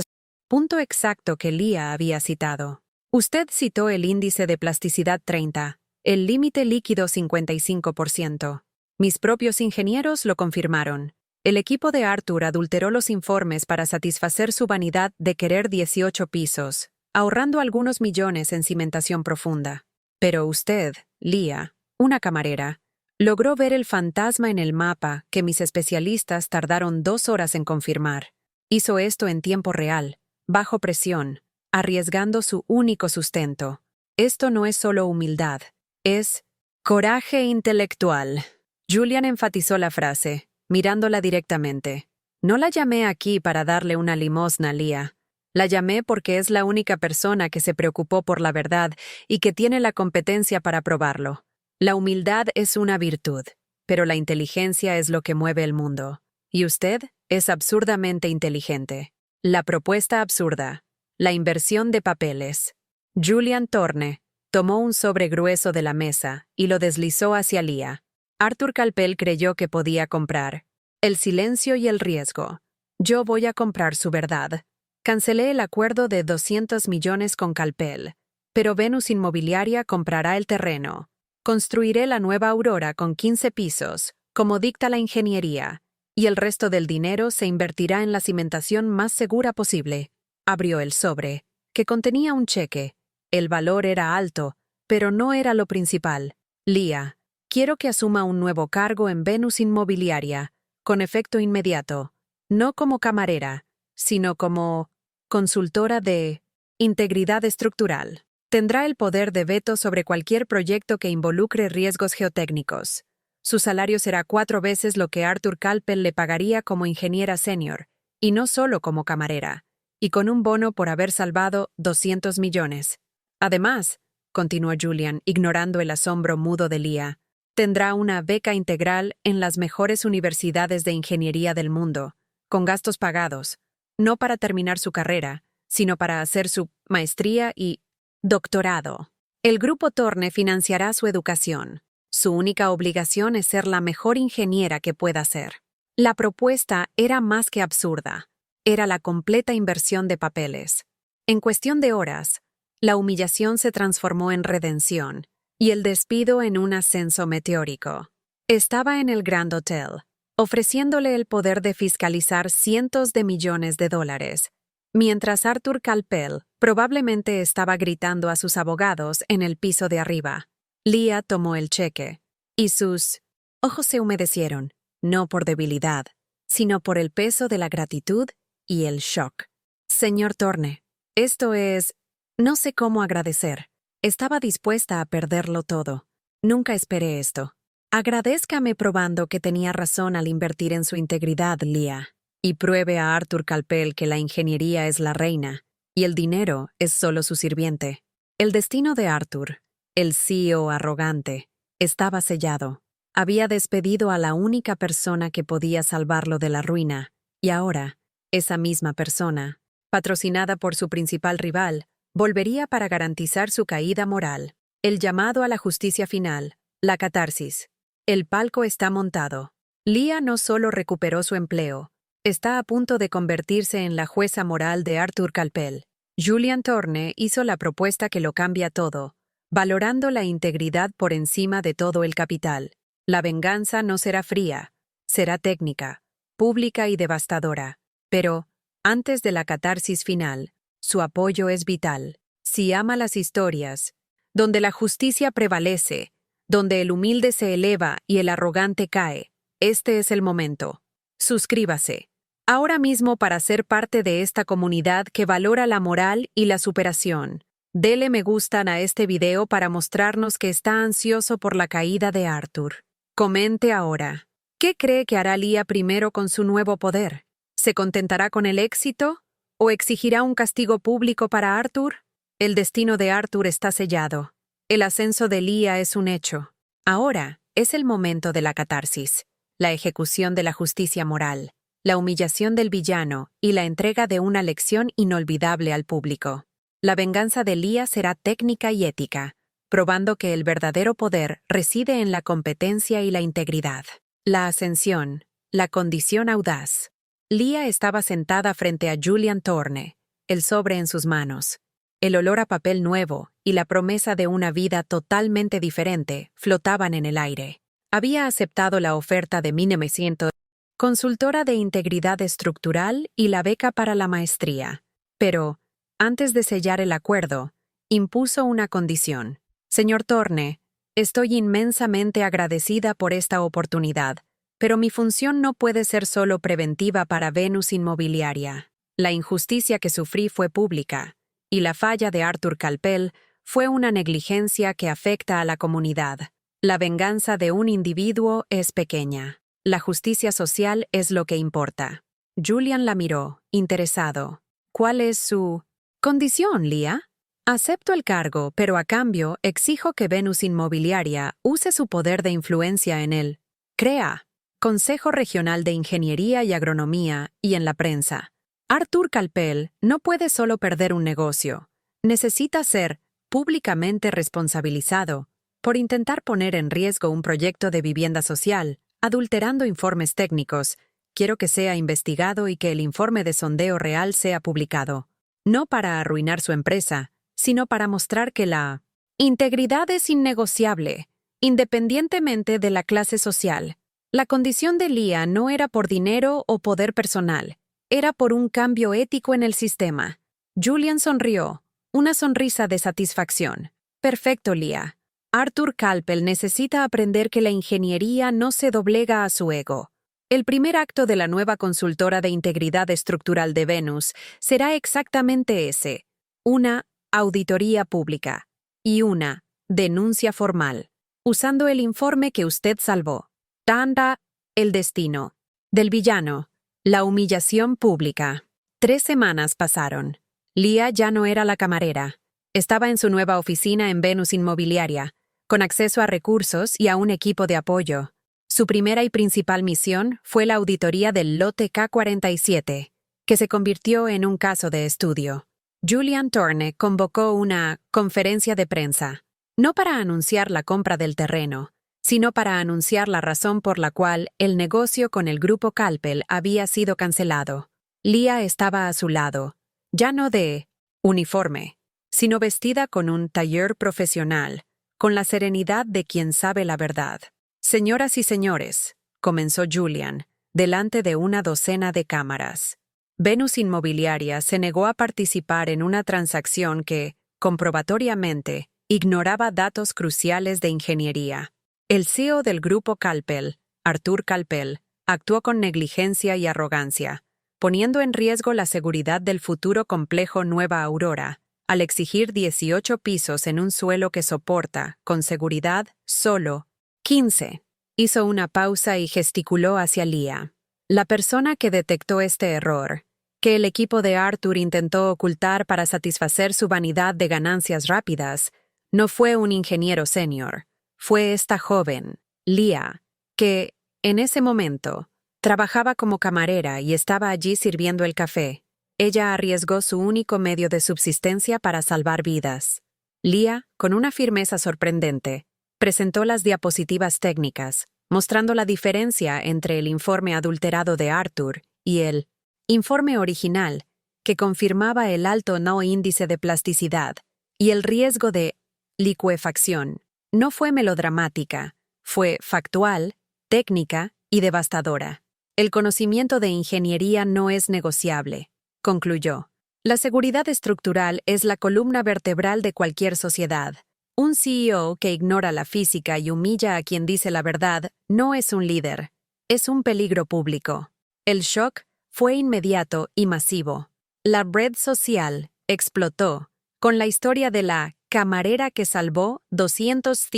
A: punto exacto que Leah había citado. Usted citó el índice de plasticidad 30, el límite líquido 55%. Mis propios ingenieros lo confirmaron. El equipo de Arthur adulteró los informes para satisfacer su vanidad de querer 18 pisos, ahorrando algunos millones en cimentación profunda. Pero usted, Leah, una camarera, logró ver el fantasma en el mapa que mis especialistas tardaron 2 horas en confirmar. Hizo esto en tiempo real, bajo presión, arriesgando su único sustento. Esto no es solo humildad, es coraje intelectual. Julian enfatizó la frase, mirándola directamente. No la llamé aquí para darle una limosna, Leah. La llamé porque es la única persona que se preocupó por la verdad y que tiene la competencia para probarlo. La humildad es una virtud, pero la inteligencia es lo que mueve el mundo. Y usted es absurdamente inteligente. La propuesta absurda. La inversión de papeles. Julian Thorne tomó un sobre grueso de la mesa y lo deslizó hacia Leah. Arthur Calpel creyó que podía comprar. El silencio y el riesgo. Yo voy a comprar su verdad. Cancelé el acuerdo de 200 millones con Calpel, pero Venus Inmobiliaria comprará el terreno. Construiré la nueva Aurora con 15 pisos, como dicta la ingeniería, y el resto del dinero se invertirá en la cimentación más segura posible. Abrió el sobre, que contenía un cheque. El valor era alto, pero no era lo principal. Leah, quiero que asuma un nuevo cargo en Venus Inmobiliaria, con efecto inmediato, no como camarera, sino como consultora de integridad estructural. Tendrá el poder de veto sobre cualquier proyecto que involucre riesgos geotécnicos. Su salario será 4 veces lo que Arthur Calpel le pagaría como ingeniera senior, y no solo como camarera, y con un bono por haber salvado 200 millones. Además, continuó Julian, ignorando el asombro mudo de Leah, tendrá una beca integral en las mejores universidades de ingeniería del mundo, con gastos pagados, no para terminar su carrera, sino para hacer su maestría y doctorado. El Grupo Thorne financiará su educación. Su única obligación es ser la mejor ingeniera que pueda ser. La propuesta era más que absurda. Era la completa inversión de papeles. En cuestión de horas, la humillación se transformó en redención y el despido en un ascenso meteórico. Estaba en el Grand Hotel, ofreciéndole el poder de fiscalizar cientos de millones de dólares, mientras Arthur Calpel probablemente estaba gritando a sus abogados en el piso de arriba. Leah tomó el cheque, y sus ojos se humedecieron, no por debilidad, sino por el peso de la gratitud y el shock. Señor Thorne, esto es... no sé cómo agradecer. Estaba dispuesta a perderlo todo. Nunca esperé esto. Agradézcame probando que tenía razón al invertir en su integridad, Leah, y pruebe a Arthur Calpel que la ingeniería es la reina, y el dinero es solo su sirviente. El destino de Arthur, el CEO arrogante, estaba sellado. Había despedido a la única persona que podía salvarlo de la ruina, y ahora, esa misma persona, patrocinada por su principal rival, volvería para garantizar su caída moral. El llamado a la justicia final, la catarsis. El palco está montado. Leah no solo recuperó su empleo, está a punto de convertirse en la jueza moral de Arthur Calpel. Julian Thorne hizo la propuesta que lo cambia todo, valorando la integridad por encima de todo el capital. La venganza no será fría, será técnica, pública y devastadora. Pero, antes de la catarsis final, su apoyo es vital. Si ama las historias, donde la justicia prevalece, donde el humilde se eleva y el arrogante cae, este es el momento. Suscríbase ahora mismo para ser parte de esta comunidad que valora la moral y la superación. Dele me gustan a este video para mostrarnos que está ansioso por la caída de Arthur. Comente ahora. ¿Qué cree que hará Leah primero con su nuevo poder? ¿Se contentará con el éxito? ¿O exigirá un castigo público para Arthur? El destino de Arthur está sellado. El ascenso de Leah es un hecho. Ahora es el momento de la catarsis, la ejecución de la justicia moral, la humillación del villano y la entrega de una lección inolvidable al público. La venganza de Leah será técnica y ética, probando que el verdadero poder reside en la competencia y la integridad. La ascensión, la condición audaz. Leah estaba sentada frente a Julian Thorne, el sobre en sus manos. El olor a papel nuevo y la promesa de una vida totalmente diferente flotaban en el aire. Había aceptado la oferta de 1900, consultora de integridad estructural y la beca para la maestría. Pero, antes de sellar el acuerdo, impuso una condición. Señor Thorne, estoy inmensamente agradecida por esta oportunidad, pero mi función no puede ser solo preventiva para Venus Inmobiliaria. La injusticia que sufrí fue pública, y la falla de Arthur Calpel fue una negligencia que afecta a la comunidad. La venganza de un individuo es pequeña. La justicia social es lo que importa. Julian la miró, interesado. ¿Cuál es su condición, Leah? Acepto el cargo, pero a cambio exijo que Venus Inmobiliaria use su poder de influencia en él. CREA, Consejo Regional de Ingeniería y Agronomía, y en la prensa. Arthur Calpel no puede solo perder un negocio. Necesita ser públicamente responsabilizado por intentar poner en riesgo un proyecto de vivienda social, adulterando informes técnicos. Quiero que sea investigado y que el informe de sondeo real sea publicado. No para arruinar su empresa, sino para mostrar que la integridad es innegociable, independientemente de la clase social. La condición de Leah no era por dinero o poder personal, era por un cambio ético en el sistema. Julian sonrió, una sonrisa de satisfacción. Perfecto, Leah. Arthur Calpel necesita aprender que la ingeniería no se doblega a su ego. El primer acto de la nueva consultora de integridad estructural de Venus será exactamente ese: una auditoría pública y una denuncia formal, usando el informe que usted salvó. Tanda, el destino del villano, la humillación pública. 3 semanas pasaron. Leah ya no era la camarera. Estaba en su nueva oficina en Venus Inmobiliaria, con acceso a recursos y a un equipo de apoyo. Su primera y principal misión fue la auditoría del lote K47, que se convirtió en un caso de estudio. Julian Thorne convocó una conferencia de prensa, no para anunciar la compra del terreno, sino para anunciar la razón por la cual el negocio con el grupo Calpel había sido cancelado. Leah estaba a su lado, ya no de uniforme, sino vestida con un tailleur profesional, con la serenidad de quien sabe la verdad. Señoras y señores, comenzó Julian, delante de una docena de cámaras. Venus Inmobiliaria se negó a participar en una transacción que, comprobatoriamente, ignoraba datos cruciales de ingeniería. El CEO del grupo Calpel, Arthur Calpel, actuó con negligencia y arrogancia, poniendo en riesgo la seguridad del futuro complejo Nueva Aurora, al exigir 18 pisos en un suelo que soporta, con seguridad, solo 15. Hizo una pausa y gesticuló hacia Leah. La persona que detectó este error, que el equipo de Arthur intentó ocultar para satisfacer su vanidad de ganancias rápidas, no fue un ingeniero senior. Fue esta joven, Leah, que, en ese momento, trabajaba como camarera y estaba allí sirviendo el café. Ella arriesgó su único medio de subsistencia para salvar vidas. Leah, con una firmeza sorprendente, presentó las diapositivas técnicas, mostrando la diferencia entre el informe adulterado de Arthur y el informe original, que confirmaba el alto no índice de plasticidad y el riesgo de licuefacción. No fue melodramática, fue factual, técnica y devastadora. El conocimiento de ingeniería no es negociable, concluyó. La seguridad estructural es la columna vertebral de cualquier sociedad. Un CEO que ignora la física y humilla a quien dice la verdad no es un líder, es un peligro público. El shock fue inmediato y masivo. La red social explotó con la historia de la camarera que salvó 200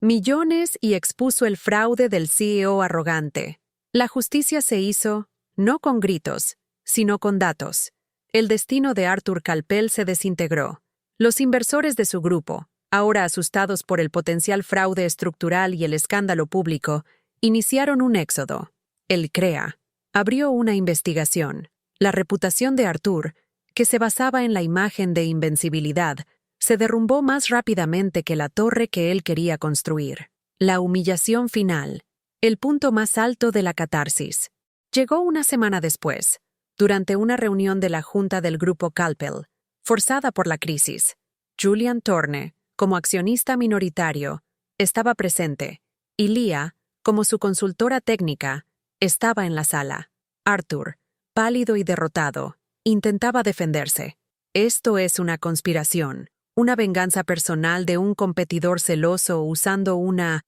A: millones y expuso el fraude del CEO arrogante. La justicia se hizo, no con gritos, sino con datos. El destino de Arthur Calpel se desintegró. Los inversores de su grupo, ahora asustados por el potencial fraude estructural y el escándalo público, iniciaron un éxodo. El CREA abrió una investigación. La reputación de Arthur, que se basaba en la imagen de invencibilidad, se derrumbó más rápidamente que la torre que él quería construir. La humillación final, el punto más alto de la catarsis, llegó una semana después, durante una reunión de la junta del grupo Calpel, forzada por la crisis. Julian Thorne, como accionista minoritario, estaba presente, y Leah, como su consultora técnica, estaba en la sala. Arthur, pálido y derrotado, intentaba defenderse. Esto es una conspiración, una venganza personal de un competidor celoso usando una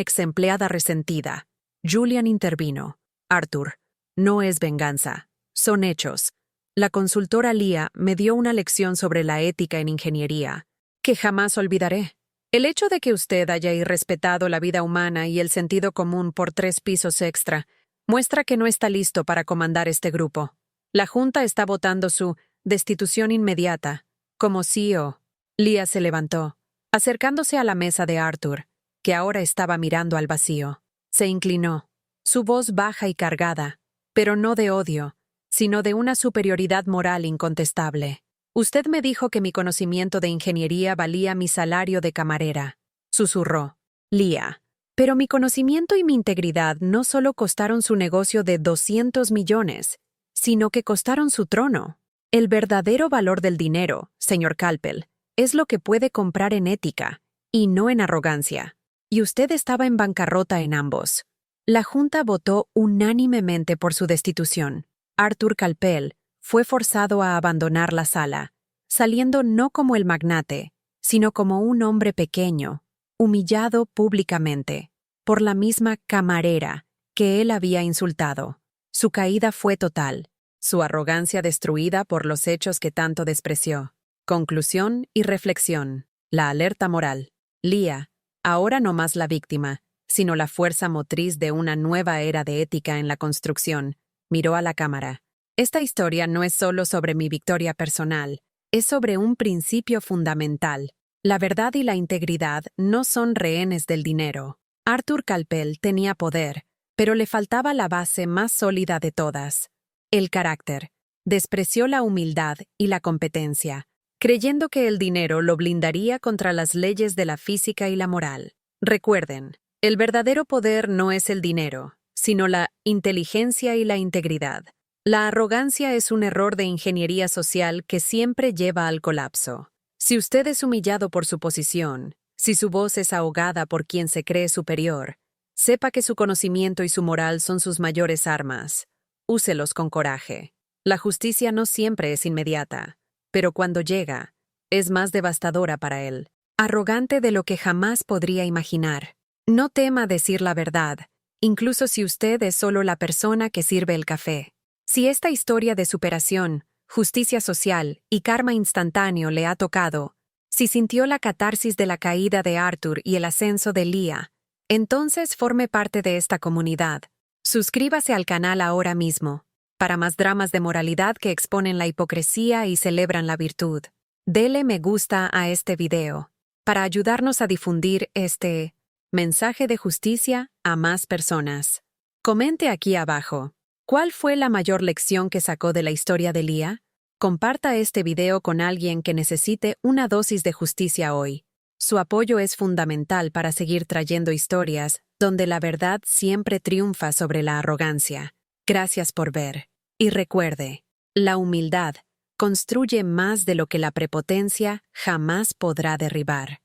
A: exempleada resentida. Julian intervino. Arthur, no es venganza, son hechos. La consultora Leah me dio una lección sobre la ética en ingeniería, que jamás olvidaré. El hecho de que usted haya irrespetado la vida humana y el sentido común por 3 pisos extra muestra que no está listo para comandar este grupo. La Junta está votando su destitución inmediata como CEO. Leah se levantó, acercándose a la mesa de Arthur, que ahora estaba mirando al vacío. Se inclinó, su voz baja y cargada, pero no de odio, sino de una superioridad moral incontestable. Usted me dijo que mi conocimiento de ingeniería valía mi salario de camarera, susurró Leah. Pero mi conocimiento y mi integridad no solo costaron su negocio de 200 millones, sino que costaron su trono. El verdadero valor del dinero, señor Calpel, es lo que puede comprar en ética, y no en arrogancia. Y usted estaba en bancarrota en ambos. La Junta votó unánimemente por su destitución. Arthur Calpel fue forzado a abandonar la sala, saliendo no como el magnate, sino como un hombre pequeño, humillado públicamente, por la misma camarera que él había insultado. Su caída fue total, su arrogancia destruida por los hechos que tanto despreció. Conclusión y reflexión. La alerta moral. Leah, ahora no más la víctima, sino la fuerza motriz de una nueva era de ética en la construcción, miró a la cámara. Esta historia no es solo sobre mi victoria personal, es sobre un principio fundamental. La verdad y la integridad no son rehenes del dinero. Arthur Calpel tenía poder, pero le faltaba la base más sólida de todas: el carácter. Despreció la humildad y la competencia, creyendo que el dinero lo blindaría contra las leyes de la física y la moral. Recuerden, el verdadero poder no es el dinero, sino la inteligencia y la integridad. La arrogancia es un error de ingeniería social que siempre lleva al colapso. Si usted es humillado por su posición, si su voz es ahogada por quien se cree superior, sepa que su conocimiento y su moral son sus mayores armas. Úselos con coraje. La justicia no siempre es inmediata, pero cuando llega, es más devastadora para él. Arrogante de lo que jamás podría imaginar. No tema decir la verdad, incluso si usted es solo la persona que sirve el café. Si esta historia de superación, justicia social y karma instantáneo le ha tocado, si sintió la catarsis de la caída de Arthur y el ascenso de Leah, entonces forme parte de esta comunidad. Suscríbase al canal ahora mismo, para más dramas de moralidad que exponen la hipocresía y celebran la virtud. Dele me gusta a este video, para ayudarnos a difundir este mensaje de justicia a más personas. Comente aquí abajo, ¿cuál fue la mayor lección que sacó de la historia de Leah? Comparta este video con alguien que necesite una dosis de justicia hoy. Su apoyo es fundamental para seguir trayendo historias donde la verdad siempre triunfa sobre la arrogancia. Gracias por ver. Y recuerde, la humildad construye más de lo que la prepotencia jamás podrá derribar.